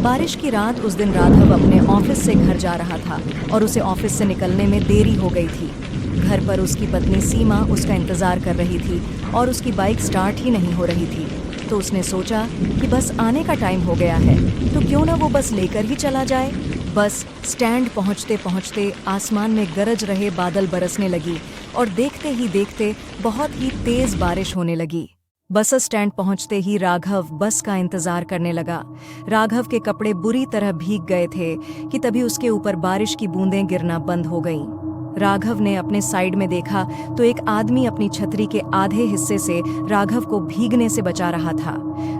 बारिश की रात उस दिन राघव अपने ऑफिस से घर जा रहा था और उसे ऑफिस से निकलने में देरी हो गई थी। घर पर उसकी पत्नी सीमा उसका इंतजार कर रही थी और उसकी बाइक स्टार्ट ही नहीं हो रही थी। तो उसने सोचा कि बस आने का टाइम हो गया है, तो क्यों ना वो बस लेकर ही चला जाए। बस स्टैंड पहुंचते पहुंचते आसमान में गरज रहे बादल बरसने लगी और देखते ही देखते बहुत ही तेज बारिश होने लगी। बस स्टैंड पहुंचते ही राघव बस का इंतजार करने लगा। राघव के कपड़े बुरी तरह भीग गए थे कि तभी उसके ऊपर बारिश की बूंदें गिरना बंद हो गईं। राघव ने अपने साइड में देखा तो एक आदमी अपनी छतरी के आधे हिस्से से राघव को भीगने से बचा रहा था।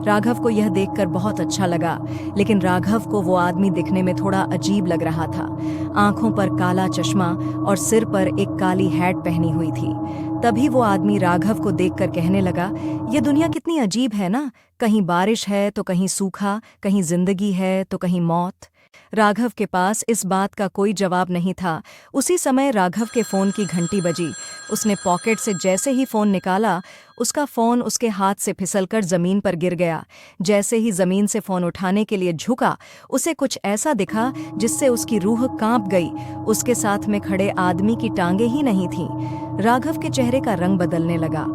राघव को यह देखकर बहुत अच्छा लगा, लेकिन राघव को वो आदमी दिखने में थोड़ा अजीब लग रहा था। आंखों पर काला चश्मा और सिर पर एक काली हैट पहनी हुई थी। तभी वो आदमी राघव को देखकर कहने लगा, ये दुनिया कितनी अजीब है ना, कहीं बारिश है तो कहीं सूखा, कहीं जिंदगी है तो कहीं मौत। राघव के पास इस बात का कोई जवाब नहीं था। उसी समय राघव के फोन की घंटी बजी। उसने पॉकेट से जैसे ही फोन निकाला, उसका फोन उसके हाथ से फिसलकर जमीन पर गिर गया। जैसे ही जमीन से फोन उठाने के लिए झुका, उसे कुछ ऐसा दिखा जिससे उसकी रूह कांप गई। उसके साथ में खड़े आदमी की टांगें ही नहीं थीं। राघव के चेहरे का रंग बदलने लगा।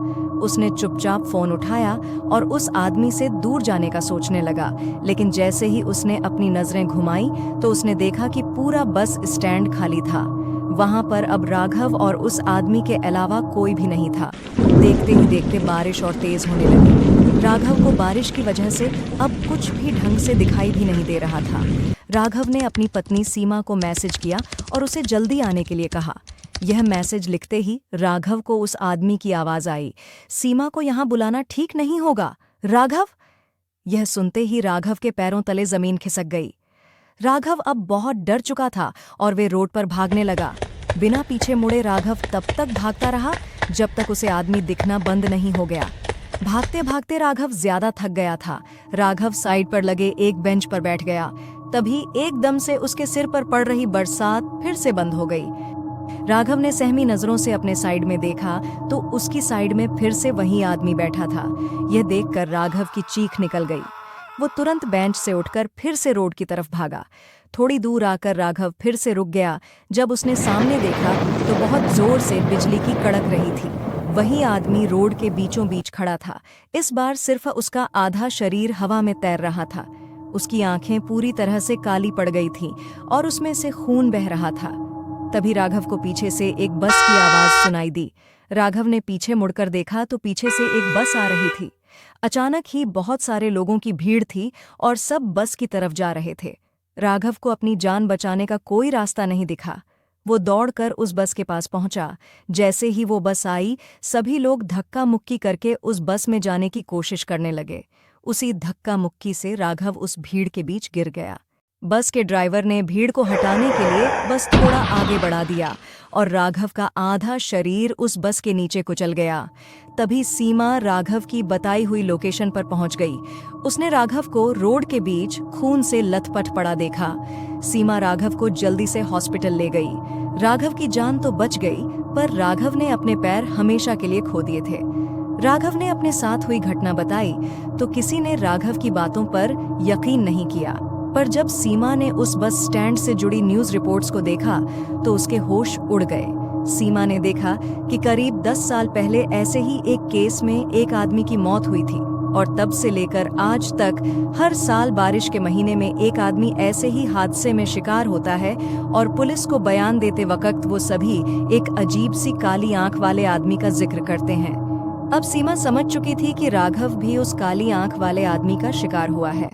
उसने चुपचाप फोन उठाया और उस आदमी से दूर जाने का सोचने लगा, लेकिन जैसे ही उसने अपनी नजरें घुमाई तो उसने देखा कि पूरा बस स्टैंड खाली था। वहां पर अब राघव और उस आदमी के अलावा कोई भी नहीं था। देखते ही देखते बारिश और तेज होने लगी। राघव को बारिश की वजह से अब कुछ भी ढंग से दिखाई भी नहीं दे रहा था। राघव ने अपनी पत्नी सीमा को मैसेज किया और उसे जल्दी आने के लिए कहा। यह मैसेज लिखते ही राघव को उस आदमी की आवाज आई, सीमा को यहाँ बुलाना ठीक नहीं होगा, राघव। यह सुनते ही राघव के पैरों तले जमीन खिसक गई। राघव अब बहुत डर चुका था और वे रोड पर भागने लगा। बिना पीछे मुड़े राघव तब तक भागता रहा जब तक उसे आदमी दिखना बंद नहीं हो गया। भागते भागते राघव ज्यादा थक गया था। राघव साइड पर लगे एक बेंच पर बैठ गया। तभी एकदम से उसके सिर पर पड़ रही बरसात फिर से बंद हो गई। राघव ने सहमी नजरों से अपने साइड में देखा तो उसकी साइड में फिर से वही आदमी बैठा था। यह देखकर राघव की चीख निकल गई। वो तुरंत बेंच से उठकर फिर से रोड की तरफ भागा। थोड़ी दूर आकर राघव फिर से रुक गया। जब उसने सामने देखा तो बहुत जोर से बिजली की कड़क रही थी। वही आदमी रोड के बीचों बीच खड़ा था। इस बार सिर्फ उसका आधा शरीर हवा में तैर रहा था। उसकी आंखें पूरी तरह से काली पड़ गई थीं और उसमें से खून बह रहा था। तभी राघव को पीछे से एक बस की आवाज सुनाई दी। राघव ने पीछे मुड़कर देखा तो पीछे से एक बस आ रही थी। अचानक ही बहुत सारे लोगों की भीड़ थी और सब बस की तरफ जा रहे थे। राघव को अपनी जान बचाने का कोई रास्ता नहीं दिखा। वो दौड़कर उस बस के पास पहुंचा। जैसे ही वो बस आई, सभी लोग धक्का मुक्की करके उस बस में जाने की कोशिश करने लगे। उसी धक्का मुक्की से राघव उस भीड़ के बीच गिर गया। बस के ड्राइवर ने भीड़ को हटाने के लिए बस थोड़ा आगे बढ़ा दिया और राघव का आधा शरीर उस बस के नीचे कुचल गया। तभी सीमा राघव की बताई हुई लोकेशन पर पहुंच गई। उसने राघव को रोड के बीच खून से लथपथ पड़ा देखा। सीमा राघव को जल्दी से हॉस्पिटल ले गई। राघव की जान तो बच गई, पर राघव ने अपने पैर हमेशा के लिए खो दिए थे। राघव ने अपने साथ हुई घटना बताई तो किसी ने राघव की बातों पर यकीन नहीं किया। पर जब सीमा ने उस बस स्टैंड से जुड़ी न्यूज़ रिपोर्ट्स को देखा तो उसके होश उड़ गए। सीमा ने देखा कि करीब 10 साल पहले ऐसे ही एक केस में एक आदमी की मौत हुई थी और तब से लेकर आज तक हर साल बारिश के महीने में एक आदमी ऐसे ही हादसे में शिकार होता है और पुलिस को बयान देते वक्त वो सभी एक अजीब सी काली आंख वाले आदमी का जिक्र करते हैं। अब सीमा समझ चुकी थी कि राघव भी उस काली आंख वाले आदमी का शिकार हुआ है।